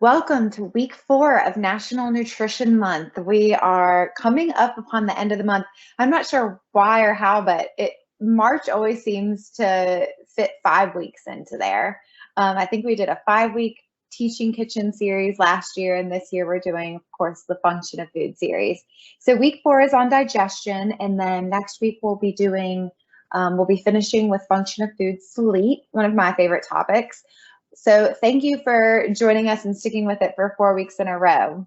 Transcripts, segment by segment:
Welcome to week 4 of National Nutrition Month. We are coming up upon the end of the month. I'm not sure why or how, but March always seems to fit 5 weeks into there. I think we did a 5-week teaching kitchen series last year, and this year we're doing, of course, the function of food series. So week 4 is on digestion, and then next week we'll be finishing with function of food sleep, one of my favorite topics. So thank you for joining us and sticking with it for 4 weeks in a row.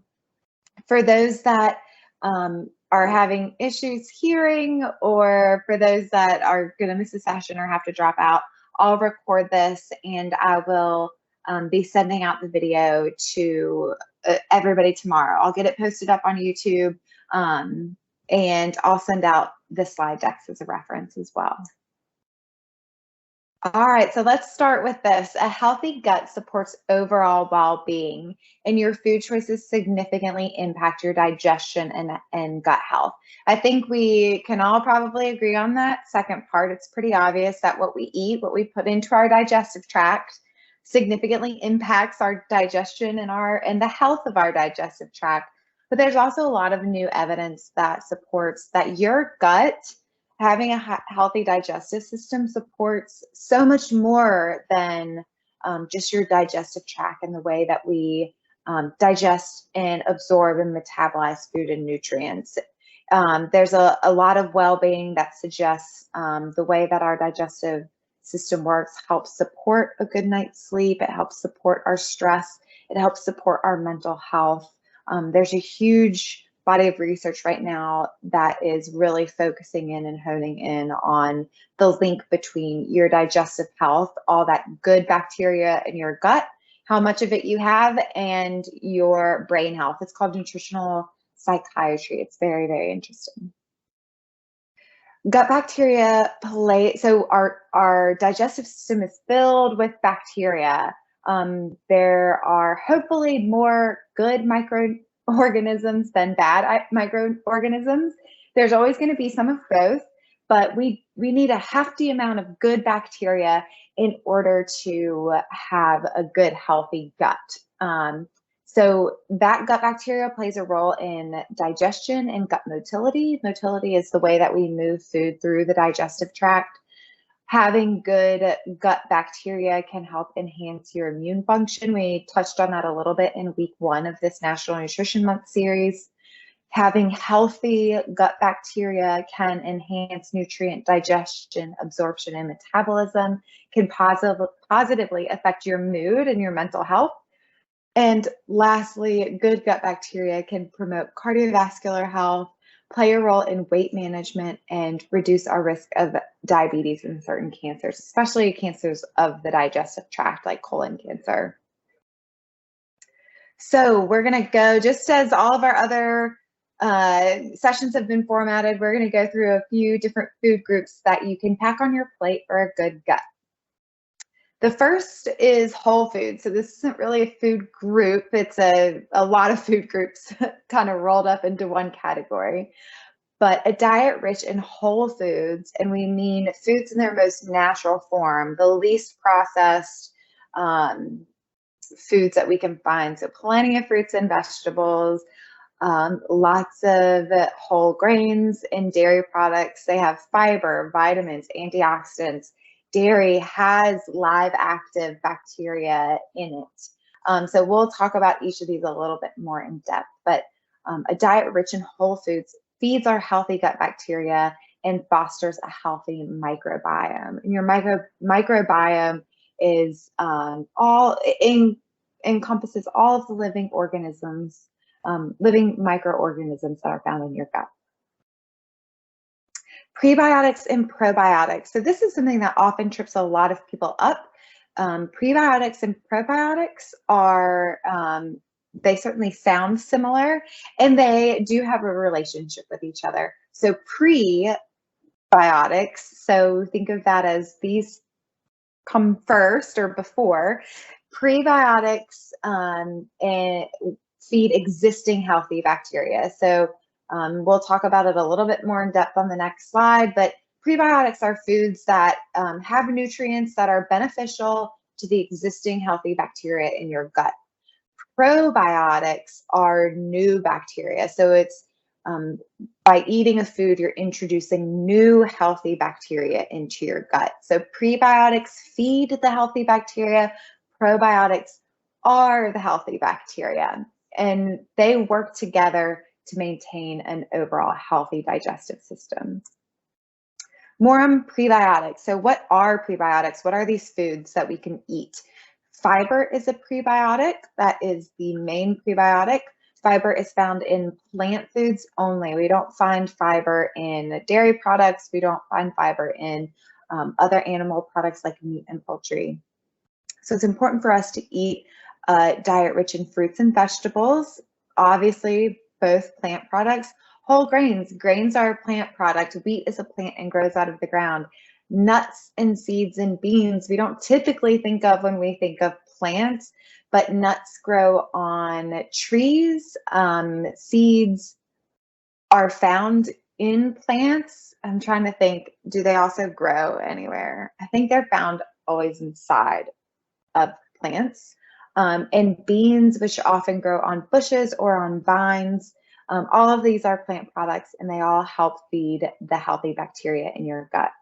For those that are having issues hearing, or for those that are going to miss a session or have to drop out, I'll record this and I will be sending out the video to everybody tomorrow. I'll get it posted up on YouTube, and I'll send out the slide decks as a reference as well. All right, so let's start with this. A healthy gut supports overall well-being, and your food choices significantly impact your digestion and gut health. I think we can all probably agree on that second part. It's pretty obvious that what we eat, what we put into our digestive tract, significantly impacts our digestion and the health of our digestive tract. But there's also a lot of new evidence that supports that your gut, having a healthy digestive system, supports so much more than just your digestive tract and the way that we digest and absorb and metabolize food and nutrients. There's a lot of well-being that suggests the way that our digestive system works helps support a good night's sleep. It helps support our stress. It helps support our mental health. There's a huge body of research right now that is really focusing in and honing in on the link between your digestive health, all that good bacteria in your gut, how much of it you have, and your brain health. It's called nutritional psychiatry. It's very, very interesting. Gut bacteria so our digestive system is filled with bacteria. There are hopefully more good microorganisms than bad microorganisms. There's always going to be some of both, but we need a hefty amount of good bacteria in order to have a good, healthy gut. So that gut bacteria plays a role in digestion and gut motility. Motility is the way that we move food through the digestive tract. Having good gut bacteria can help enhance your immune function. We touched on that a little bit in week 1 of this National Nutrition Month series. Having healthy gut bacteria can enhance nutrient digestion, absorption, and metabolism, can positively affect your mood and your mental health. And lastly, good gut bacteria can promote cardiovascular health, play a role in weight management, and reduce our risk of diabetes and certain cancers, especially cancers of the digestive tract like colon cancer. So we're going to go, just as all of our other sessions have been formatted, we're going to go through a few different food groups that you can pack on your plate for a good gut. The first is whole food. So this isn't really a food group. It's a lot of food groups kind of rolled up into one category. But a diet rich in whole foods, and we mean foods in their most natural form, the least processed foods that we can find. So plenty of fruits and vegetables, lots of whole grains and dairy products. They have fiber, vitamins, antioxidants. Dairy has live active bacteria in it. So we'll talk about each of these a little bit more in depth, but a diet rich in whole foods feeds our healthy gut bacteria and fosters a healthy microbiome. And your microbiome is encompasses all of the living organisms, living microorganisms that are found in your gut. Prebiotics and probiotics. So this is something that often trips a lot of people up. Prebiotics and probiotics are, they certainly sound similar, and they do have a relationship with each other. So prebiotics, so think of that as these come first or before. Prebiotics feed existing healthy bacteria. So we'll talk about it a little bit more in depth on the next slide, but prebiotics are foods that have nutrients that are beneficial to the existing healthy bacteria in your gut. Probiotics are new bacteria. So it's by eating a food, you're introducing new healthy bacteria into your gut. So prebiotics feed the healthy bacteria. Probiotics are the healthy bacteria, and they work together to maintain an overall healthy digestive system. More on prebiotics. So what are prebiotics? What are these foods that we can eat? Fiber is a prebiotic. That is the main prebiotic. Fiber is found in plant foods only. We don't find fiber in dairy products. We don't find fiber in other animal products like meat and poultry. So it's important for us to eat a diet rich in fruits and vegetables, obviously both plant products. Whole grains. Grains are a plant product. Wheat is a plant and grows out of the ground. Nuts and seeds and beans, we don't typically think of when we think of plants, but nuts grow on trees. Seeds are found in plants. I'm trying to think, do they also grow anywhere? I think they're found always inside of plants. And beans, which often grow on bushes or on vines. All of these are plant products, and they all help feed the healthy bacteria in your gut.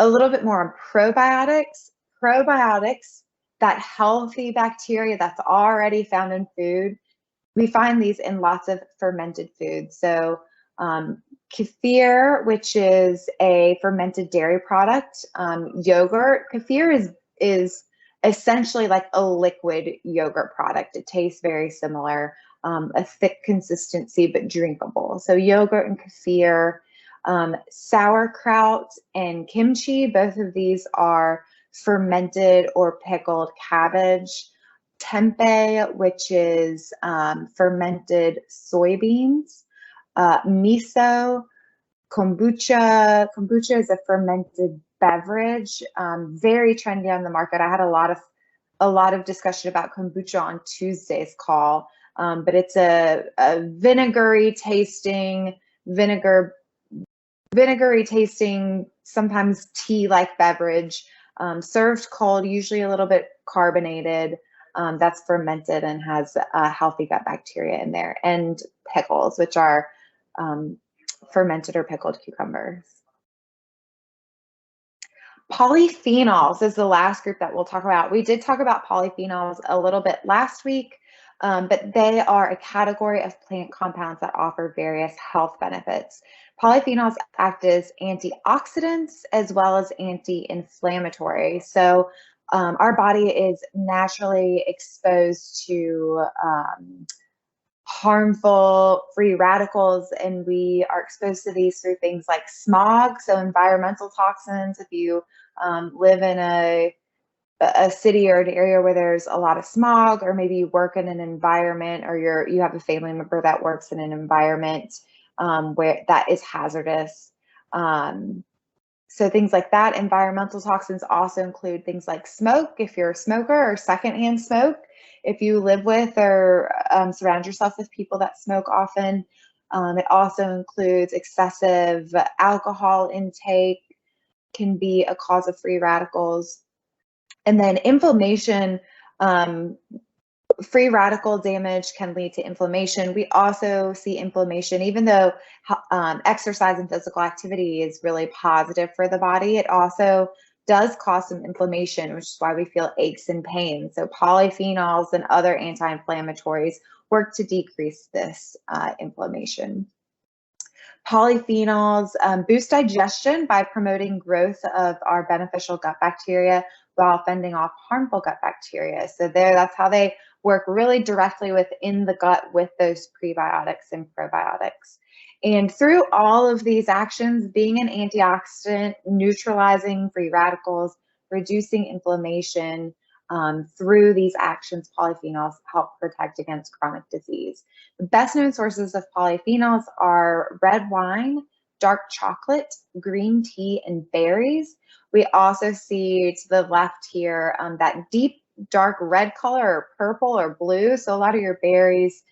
A little bit more on probiotics. Probiotics, that healthy bacteria that's already found in food, we find these in lots of fermented foods. So kefir, which is a fermented dairy product, yogurt. Kefir is essentially like a liquid yogurt product. It tastes very similar, a thick consistency, but drinkable. So yogurt and kefir, sauerkraut and kimchi, both of these are fermented or pickled cabbage. Tempeh, which is fermented soybeans. Miso, kombucha. Kombucha is a fermented beverage, very trendy on the market. I had a lot of discussion about kombucha on Tuesday's call, but it's a vinegary tasting, sometimes tea-like beverage, served cold, usually a little bit carbonated. That's fermented and has healthy gut bacteria in there, and pickles, which are fermented or pickled cucumbers. Polyphenols is the last group that we'll talk about. We did talk about polyphenols a little bit last week, but they are a category of plant compounds that offer various health benefits. Polyphenols act as antioxidants as well as anti-inflammatory. So our body is naturally exposed to harmful free radicals, and we are exposed to these through things like smog, so environmental toxins. If you live in a city or an area where there's a lot of smog, or maybe you work in an environment, or you have a family member that works in an environment where that is hazardous. So things like that. Environmental toxins also include things like smoke, if you're a smoker, or secondhand smoke, if you live with or surround yourself with people that smoke often. It also includes excessive alcohol intake, can be a cause of free radicals. And then inflammation, free radical damage can lead to inflammation. We also see inflammation, even though exercise and physical activity is really positive for the body, it also does cause some inflammation, which is why we feel aches and pains. So polyphenols and other anti-inflammatories work to decrease this inflammation. Polyphenols boost digestion by promoting growth of our beneficial gut bacteria while fending off harmful gut bacteria. So that's how they work really directly within the gut with those prebiotics and probiotics. And through all of these actions, being an antioxidant, neutralizing free radicals, reducing inflammation, through these actions, polyphenols help protect against chronic disease. The best known sources of polyphenols are red wine, dark chocolate, green tea, and berries. We also see to the left here that deep dark red color, or purple or blue. So a lot of your berries,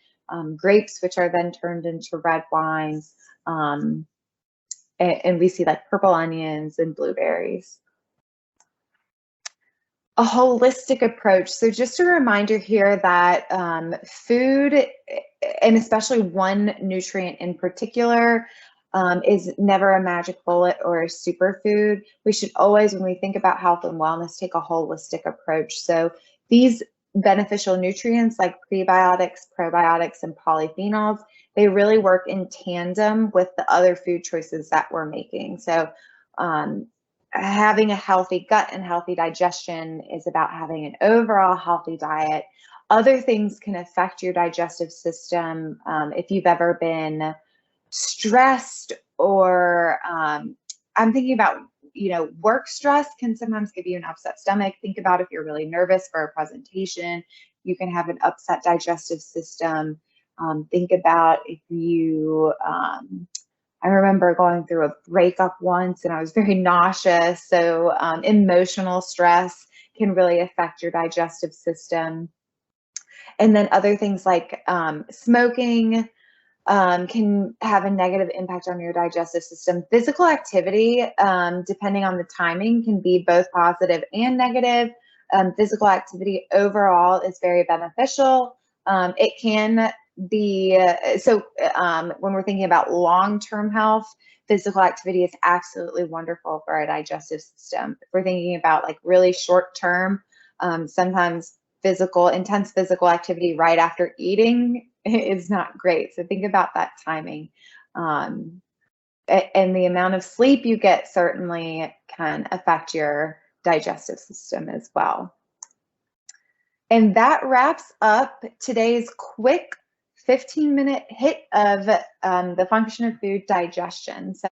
grapes, which are then turned into red wine, and we see like purple onions and blueberries. A holistic approach. So just a reminder here that food, and especially one nutrient in particular, is never a magic bullet or a superfood. We should always, when we think about health and wellness, take a holistic approach. So these beneficial nutrients like prebiotics, probiotics, and polyphenols, they really work in tandem with the other food choices that we're making. So having a healthy gut and healthy digestion is about having an overall healthy diet. Other things can affect your digestive system. If you've ever been stressed, or I'm thinking about, work stress can sometimes give you an upset stomach. Think about if you're really nervous for a presentation, you can have an upset digestive system. Think about if you, I remember going through a breakup once and I was very nauseous. So emotional stress can really affect your digestive system. And then other things like smoking can have a negative impact on your digestive system. Physical activity, depending on the timing, can be both positive and negative. Physical activity overall is very beneficial. It can be, when we're thinking about long-term health, physical activity is absolutely wonderful for our digestive system. If we're thinking about like really short-term, sometimes intense physical activity right after eating is not great. So think about that timing. And the amount of sleep you get certainly can affect your digestive system as well. And that wraps up today's quick 15-minute hit of the function of food, digestion. So